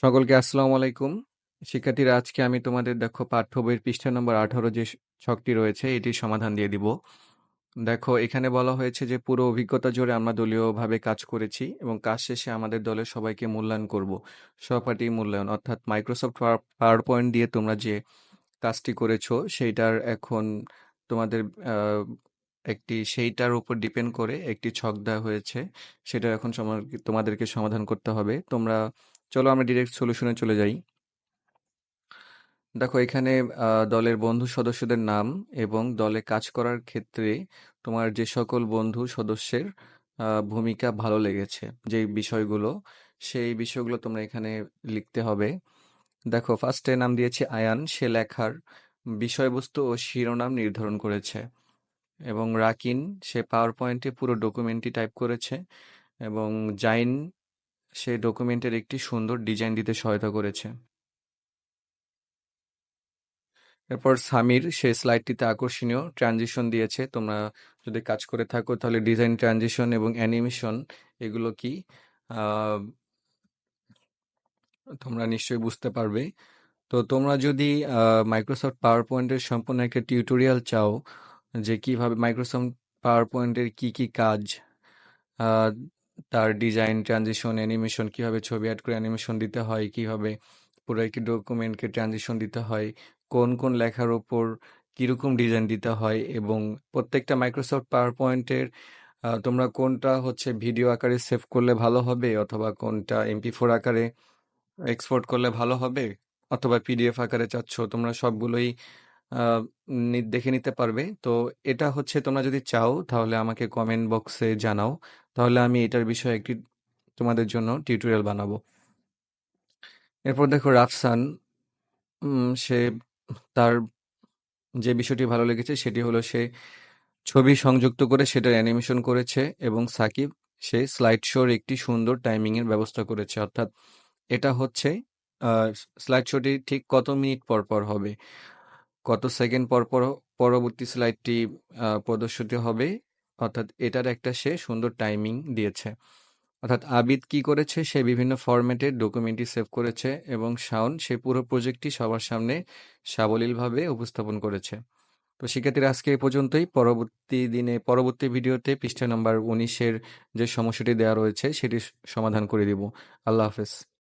সকলকে আসসালামু আলাইকুম। শিক্ষার্থীরা, আজকে আমি তোমাদের দেখো পাঠ্য বইয়ের পৃষ্ঠা নম্বর 18 যে ছকটি রয়েছে এটির সমাধান দিয়ে দিব। দেখো, এখানে বলা হয়েছে যে পুরো অভিজ্ঞতা জুড়ে আমরা দলীয়ভাবে কাজ করেছি এবং কাজ শেষে আমাদের দলের সবাইকে মূল্যায়ন করব। সহপাঠী মূল্যায়ন অর্থাৎ মাইক্রোসফট পাওয়ার পয়েন্ট দিয়ে তোমরা যে কাজটি করেছো সেইটার এখন তোমাদের আহ, সেইটার উপর ডিপেন্ড করে একটি ছক দেওয়া হয়েছে। সেটা এখন তোমাদেরকে সমাধান করতে হবে। চলো আমরা ডিরেক্ট সলিউশনে চলে যাই। দেখো, এখানে দলের বন্ধু সদস্যদের নাম এবং দলে কাজ করার ক্ষেত্রে তোমার যে সকল বন্ধু সদস্যের ভূমিকা ভালো লেগেছে, যে বিষয়গুলো, সেই বিষয়গুলো তোমরা এখানে লিখতে হবে। দেখো, ফার্স্টে নাম দিয়েছি আয়ান, সে লেখার বিষয়বস্তু ও শিরোনাম নির্ধারণ করেছে। এবং রাকিন, সে পাওয়ার পয়েন্টে পুরো ডকুমেন্টটি টাইপ করেছে। এবং জাইন, সে ডকুমেন্টের একটি সুন্দর ডিজাইন দিতে সহায়তা করেছে। এরপর সামির, সে স্লাইডটিতে আকর্ষণীয় ট্রানজিশন দিয়েছে। তোমরা যদি কাজ করে থাকো তাহলে ডিজাইন, ট্রানজিশন এবং অ্যানিমেশন এগুলো কি আহ, তোমরা নিশ্চয়ই বুঝতে পারবে। তো তোমরা যদি মাইক্রোসফট পাওয়ার পয়েন্টের সম্পূর্ণ একটা টিউটোরিয়াল চাও, যে কিভাবে মাইক্রোসফট পাওয়ার পয়েন্টের কি কি কাজ, আহ, তার ডিজাইন, ট্রানজিশন, অ্যানিমেশন, কিভাবে ছবি অ্যাড করে অ্যানিমেশন দিতে হয়, কিভাবে পুরো একটি ডকুমেন্টকে ট্রানজিশন দিতে হয়, কোন কোন লেখার ওপর কিরকম ডিজাইন দিতে হয়, এবং প্রত্যেকটা মাইক্রোসফট পাওয়ার পয়েন্টের তোমরা কোনটা হচ্ছে ভিডিও আকারে সেভ করলে ভালো হবে, অথবা কোনটা MP4 আকারে এক্সপোর্ট করলে ভালো হবে, অথবা PDF আকারে চাচ্ছ, তোমরা সবগুলোই আহ, দেখে নিতে পারবে। তো এটা হচ্ছে, তোমরা যদি চাও তাহলে আমাকে কমেন্ট বক্সে জানাও, তাহলে আমি এটার বিষয়ে একটি তোমাদের জন্য টিউটোরিয়াল বানাবো। এরপর দেখো রাফসান, সে তার যে বিষয়টি ভালো লেগেছে সেটি হলো সে ছবি সংযুক্ত করে সেটার অ্যানিমেশন করেছে। এবং সাকিব, সে স্লাইড শোর একটি সুন্দর টাইমিং এর ব্যবস্থা করেছে। অর্থাৎ এটা হচ্ছে স্লাইড শোটি ঠিক কত মিনিট পর পর হবে, কত সেকেন্ড পর পর পরবর্তী স্লাইডটি প্রদর্শিত হবে, অর্থাৎ এটার একটা সে সুন্দর টাইমিং দিয়েছে। অর্থাৎ আবিদ কি করেছে, সে বিভিন্ন ফরম্যাটে ডকুমেন্টটি সেভ করেছে। এবং শাওন, সে পুরো প্রজেক্টটি সবার সামনে সাবলীলভাবে উপস্থাপন করেছে। তো শিক্ষার্থীরা, আজকে এই পর্যন্তই। পরবর্তী ভিডিওতে পৃষ্ঠা নম্বর 19-এর যে সমস্যাটি দেওয়া রয়েছে সেটি সমাধান করে দিব। আল্লাহ হাফেজ।